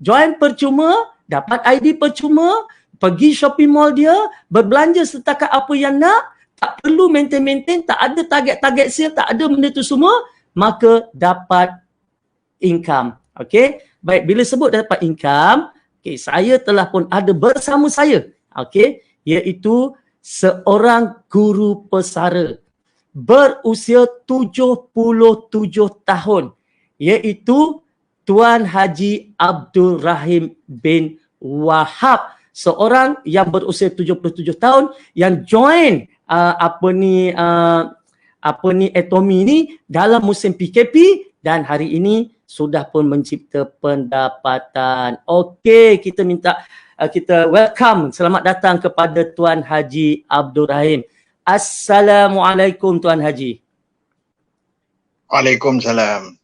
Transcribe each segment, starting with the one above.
join percuma, dapat ID percuma, pergi shopping mall dia, berbelanja setakat apa yang nak, tak perlu maintain, tak ada target sale, tak ada benda tu semua, maka dapat income. Okey, baik, bila sebut dapat income, okey, saya telah pun ada bersama saya, okey, iaitu seorang guru pesara berusia 77 tahun, iaitu Tuan Haji Abdul Rahim bin Wahab, seorang yang berusia 77 tahun yang join Atomi ni dalam musim PKP dan hari ini sudah pun mencipta pendapatan. Okey, kita welcome, selamat datang kepada Tuan Haji Abdul Rahim. Assalamualaikum Tuan Haji. Waalaikumsalam.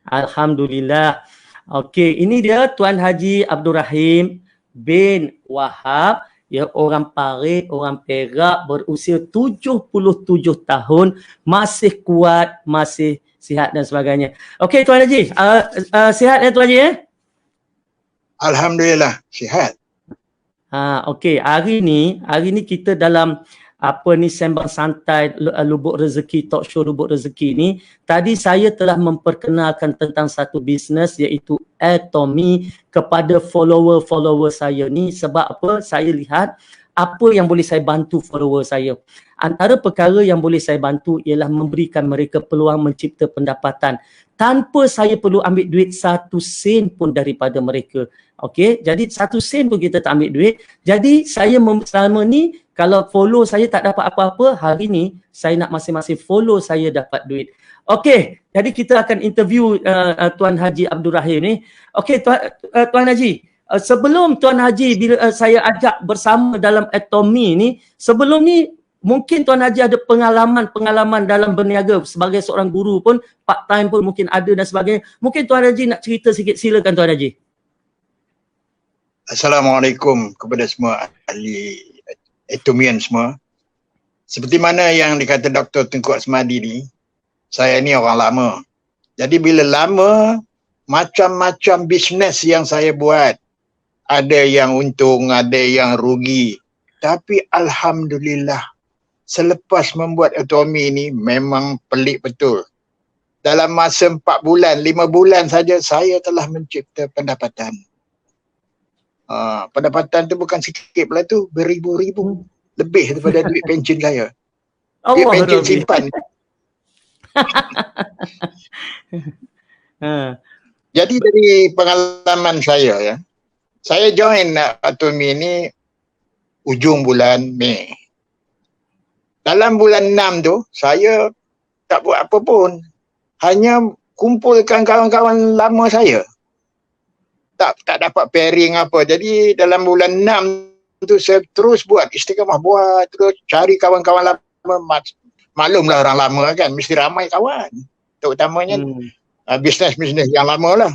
Alhamdulillah. Okey, ini dia Tuan Haji Abdul Rahim bin Wahab, ya, orang Parit, orang Perak, berusia 77 tahun, masih kuat, masih sihat dan sebagainya. Okey Tuan Haji, sihat ya Tuan Haji ya? Alhamdulillah, sihat. Okey, hari ni kita dalam sembang santai Lubuk Rezeki, talk show Lubuk Rezeki ni, tadi saya telah memperkenalkan tentang satu bisnes iaitu Atomi kepada follower saya ni. Sebab apa? Saya lihat apa yang boleh saya bantu follower saya. Antara perkara yang boleh saya bantu ialah memberikan mereka peluang mencipta pendapatan tanpa saya perlu ambil duit 1 sen pun daripada mereka. Okey, jadi 1 sen pun kita tak ambil duit. Jadi saya selama ni kalau follow saya tak dapat apa-apa, hari ni saya nak masing-masing follow saya dapat duit. Okey, jadi kita akan interview Tuan Haji Abdul Rahim ni. Okey, Tuan Haji, sebelum Tuan Haji bila saya ajak bersama dalam Atomi ni, sebelum ni mungkin Tuan Haji ada pengalaman dalam berniaga sebagai seorang guru pun, part time pun mungkin ada dan sebagainya. Mungkin Tuan Haji nak cerita sikit, silakan Tuan Haji. Assalamualaikum kepada semua ahli Atomian semua. Seperti mana yang dikata Dr. Tengku Asmadi ni, saya ni orang lama. Jadi bila lama, macam-macam bisnes yang saya buat. Ada yang untung, ada yang rugi. Tapi Alhamdulillah, selepas membuat Atomi ni memang pelik betul. Dalam masa 4 bulan, 5 bulan saja saya telah mencipta pendapatan. Pendapatan tu bukan sikit pula tu, beribu-ribu. Lebih daripada duit pension saya. Duit pension simpan. Jadi dari pengalaman saya ya, saya join Atomi ni ujung bulan Mei. Dalam bulan 6 tu, saya tak buat apa pun. Hanya kumpulkan kawan-kawan lama saya. Tak dapat pairing apa. Jadi dalam bulan 6 tu saya terus buat istiqamah, buat terus cari kawan-kawan lama. Maklumlah orang lama kan, mesti ramai kawan. Terutamanya bisnes-bisnes yang lama lah.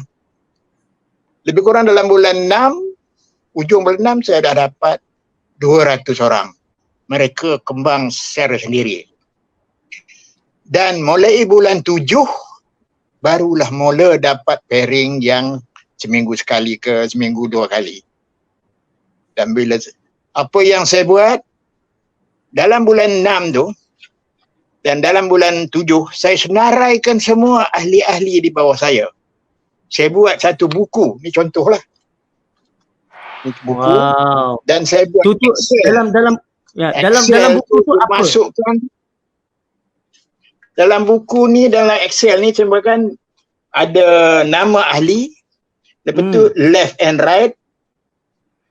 Lebih kurang dalam bulan 6, ujung bulan 6 saya dah dapat 200 orang. Mereka kembang secara sendiri. Dan mulai bulan 7, barulah mula dapat pairing yang seminggu sekali ke seminggu 2 kali. Dan bila apa yang saya buat dalam bulan 6 tu dan dalam bulan 7, saya senaraikan semua ahli-ahli di bawah saya. Saya buat satu buku, ni contohlah. Ini buku. Wow. Dan saya buat dalam buku tu apa? Masukkan dalam buku ni, dalam Excel ni sebabkan ada nama ahli. Lepas tu left and right.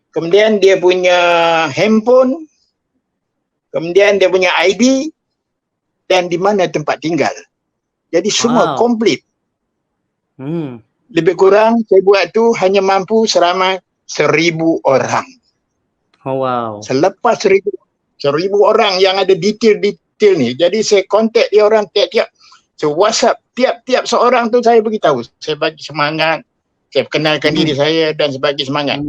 Kemudian dia punya handphone. Kemudian dia punya ID. Dan di mana tempat tinggal. Jadi semua komplit. Lebih kurang saya buat tu hanya mampu seramai 1,000 orang. Oh wow. Selepas 1,000 orang yang ada detail-detail ni. Jadi saya contact dia orang tiap-tiap. So WhatsApp tiap-tiap seorang tu saya beritahu. Saya bagi semangat. Saya perkenalkan diri saya dan sebagai semangat.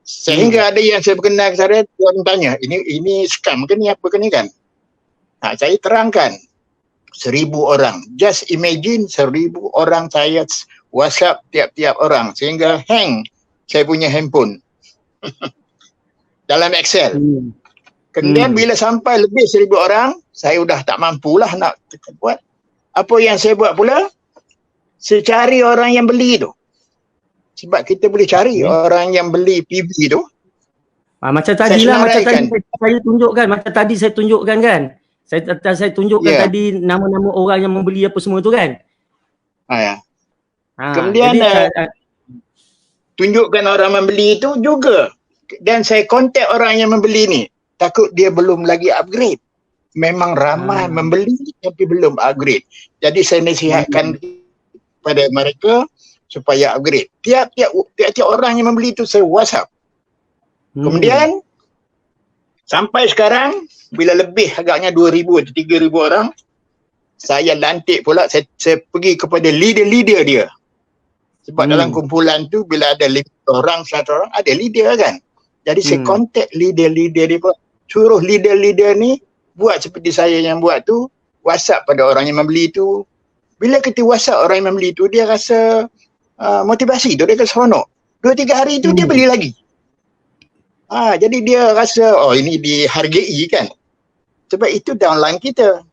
Sehingga ada yang saya perkenalkan saya, dia tanya, ini scam ke ni, apa ke ni kan? Saya terangkan 1,000 orang. Just imagine 1,000 orang saya WhatsApp tiap-tiap orang. Sehingga hang saya punya handphone dalam Excel. Kemudian bila sampai lebih 1,000 orang, saya dah tak mampulah nak buat. Apa yang saya buat pula? Saya cari orang yang beli tu. Sebab kita boleh cari orang yang beli PV tu. Macam tadi lah, macam tadi saya tunjukkan, macam tadi saya tunjukkan kan. Saya tunjukkan tadi nama-nama orang yang membeli apa semua tu kan. Kemudian tunjukkan orang membeli itu juga. Dan saya kontak orang yang membeli ni. Takut dia belum lagi upgrade. Memang ramai membeli tapi belum upgrade. Jadi saya nasihatkan pada mereka supaya upgrade. Tiap-tiap orang yang membeli itu saya WhatsApp. Kemudian sampai sekarang bila lebih agaknya 2,000 atau 3,000 orang, saya lantik pula, saya pergi kepada leader-leader dia. Sebab dalam kumpulan tu bila ada 5 orang, 100 orang, ada leader kan. Jadi saya kontak leader-leader dia pula. Suruh leader-leader ni buat seperti saya yang buat tu, WhatsApp pada orang yang membeli tu. Bila kita WhatsApp orang yang membeli tu, dia rasa motivasi tu, dia rasa seronok. 2-3 hari tu dia beli lagi. Jadi dia rasa, ini dihargai kan. Sebab itu downline kita.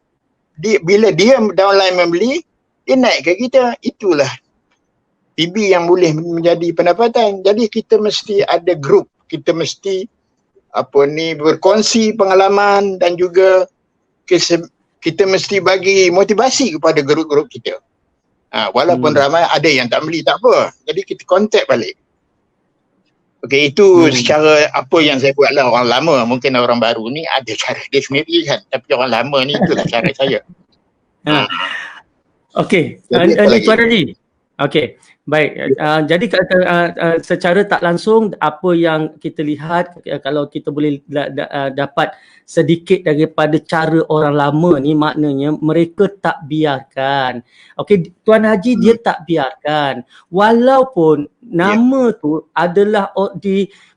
Bila dia downline membeli, dia naik ke kita. Itulah PB yang boleh menjadi pendapatan. Jadi kita mesti ada grup. Kita mesti berkongsi pengalaman dan juga kita mesti bagi motivasi kepada grup-grup kita. Walaupun ramai ada yang tak beli, tak apa. Jadi kita kontak balik. Okey, itu secara apa yang saya buat lah. Orang lama, mungkin orang baru ni ada cara dia sendiri kan. Tapi orang lama ni itulah cara saya. Okey, Tuan Haji. Okey, baik. Jadi secara tak langsung apa yang kita lihat, kalau kita boleh dapat sedikit daripada cara orang lama ni, maknanya mereka tak biarkan. Okey, Tuan Haji dia tak biarkan. Walaupun nama tu adalah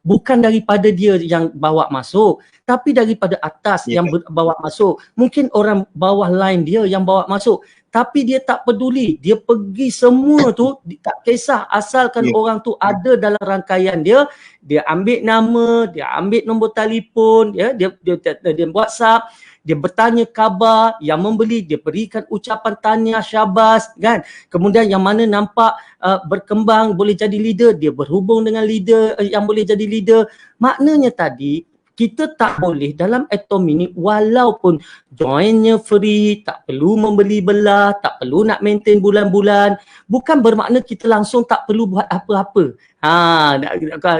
bukan daripada dia yang bawa masuk, tapi daripada atas yang bawa masuk. Mungkin orang bawah line dia yang bawa masuk. Tapi dia tak peduli, dia pergi semua tu, tak kisah asalkan orang tu ada dalam rangkaian dia, dia ambil nama, dia ambil nombor telefon, dia WhatsApp, dia bertanya khabar, yang membeli dia berikan ucapan tahniah, syabas kan. Kemudian yang mana nampak berkembang boleh jadi leader, dia berhubung dengan leader yang boleh jadi leader. Maknanya tadi kita tak boleh dalam Atom ini, walaupun joinnya free, tak perlu membeli belah, tak perlu nak maintain bulan-bulan, bukan bermakna kita langsung tak perlu buat apa-apa.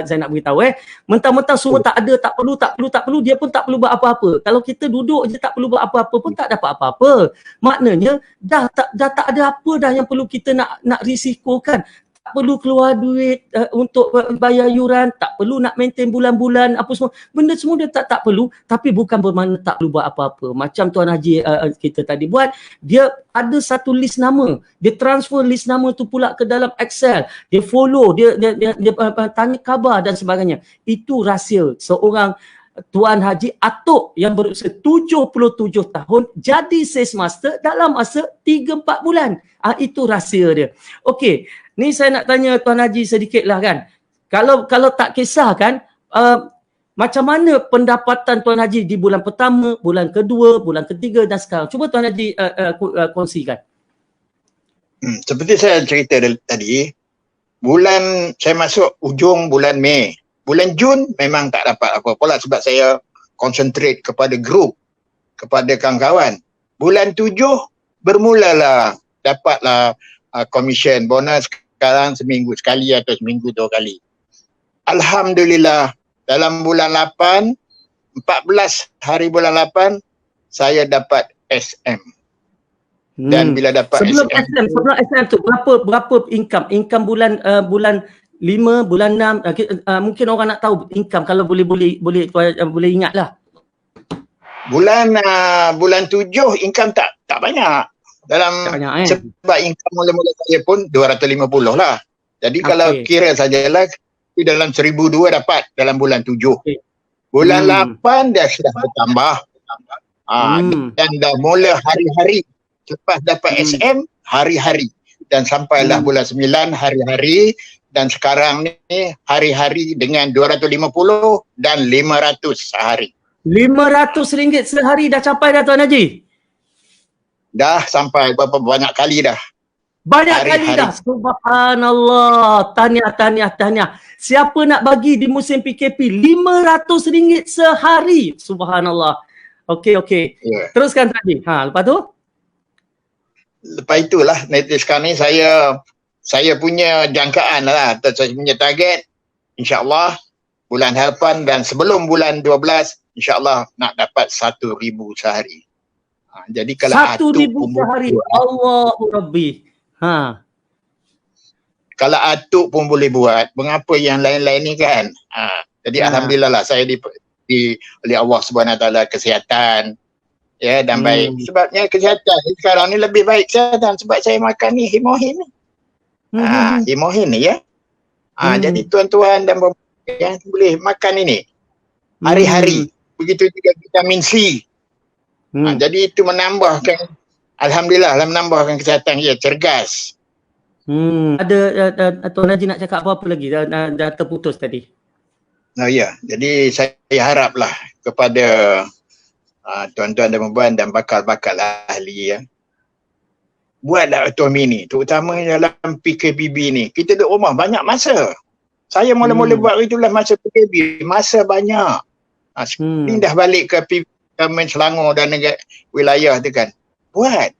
Saya nak beritahu mentang-mentang semua tak ada, tak perlu, dia pun tak perlu buat apa-apa. Kalau kita duduk je tak perlu buat apa-apa pun tak dapat apa-apa. Maknanya dah tak ada apa dah yang perlu kita nak risikokan. Tak perlu keluar duit untuk bayar yuran, tak perlu nak maintain bulan-bulan apa semua. Benda semua dia tak perlu, tapi bukan bermakna tak perlu buat apa-apa. Macam Tuan Haji kita tadi buat, dia ada satu list nama. Dia transfer list nama tu pula ke dalam Excel. Dia follow, dia tanya khabar dan sebagainya. Itu rahsia seorang Tuan Haji Atuk yang berusia 77 tahun jadi sales master dalam masa 3-4 bulan. Itu rahsia dia. Okey. Ni saya nak tanya Tuan Haji sedikit lah kan. Kalau tak kisah kan, macam mana pendapatan Tuan Haji di bulan pertama, bulan kedua, bulan ketiga dan sekarang? Cuba Tuan Haji kongsikan. Seperti saya cerita tadi, saya masuk ujung bulan Mei. Bulan Jun memang tak dapat apa-apa lah sebab saya concentrate kepada grup, kepada kawan-kawan. Bulan 7 bermulalah dapatlah commission bonus. Sekarang seminggu sekali atau seminggu 2 kali. Alhamdulillah dalam bulan 8, 14 hari bulan 8 saya dapat SM. Dan bila dapat sebelum SM tu berapa income bulan 5, bulan 6, mungkin orang nak tahu income kalau boleh ingatlah. Bulan 7 income tak banyak. Sebab income mula-mula saya pun 250 lah. Jadi kalau kira sajalah dalam 1,200 dapat dalam bulan 7. Bulan 8 dah sudah bertambah. Dan dah mula hari-hari. Lepas dapat SM, hari-hari. Dan sampailah bulan 9 hari-hari. dan sekarang ni hari-hari dengan 250 dan 500 sehari. RM500 sehari dah capai dah Tuan Haji? Dah sampai berapa banyak kali dah. Banyak kali dah. Subhanallah. Tahniah. Siapa nak bagi di musim PKP RM500 sehari? Subhanallah. Okey. Ya. Teruskan tadi. Lepas tu? Lepas itulah sekarang ni saya punya jangkaan lah, atau saya punya target, insyaAllah bulan hadapan dan sebelum bulan 12, insyaAllah nak dapat 1,000 sehari. Jadi kalau 1,000 sehari. Allahu Rabbi. Kalau atuk pun boleh buat, mengapa yang lain-lain ni kan? Jadi alhamdulillah lah saya oleh Allah Subhanahu Wa Taala kesihatan, ya, dan baik. Sebabnya kesihatan sekarang ni lebih baik kesihatan sebab saya makan ni himohin ni. Himohin ni ya. Jadi tuan-tuan dan puan yang boleh makan ini hari-hari. Begitu juga vitamin C. Jadi itu menambahkan, alhamdulillah menambahkan kesihatan dia, cergas. Ada Tuan Haji nak cakap apa-apa lagi? Dah terputus tadi. Ya, jadi saya haraplah kepada tuan-tuan dan puan dan bakal-bakal ahli ya. Buatlah autonomi ni, terutama dalam PKPB ni. Kita duduk rumah banyak masa. Saya mula-mula buat itulah masa PKP, masa banyak. Pindah balik ke Government Selangor dan wilayah tu kan. Buat.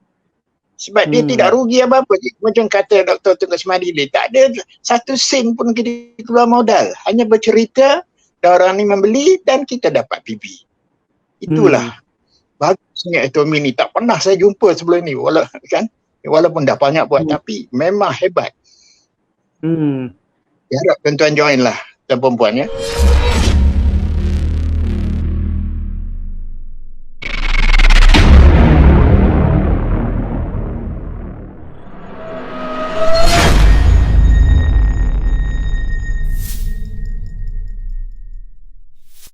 Sebab dia tidak rugi apa-apa. Macam kata Dr. Tun Ismaili, tak ada 1 sen pun kita keluar modal. Hanya bercerita, orang ni membeli dan kita dapat PB. Itulah. Bagusnya autonomi ni. Tak pernah saya jumpa sebelum ni. Walaupun dah banyak buat, tapi memang hebat. Ya, harap tuan-tuan join lah, tuan perempuan ya.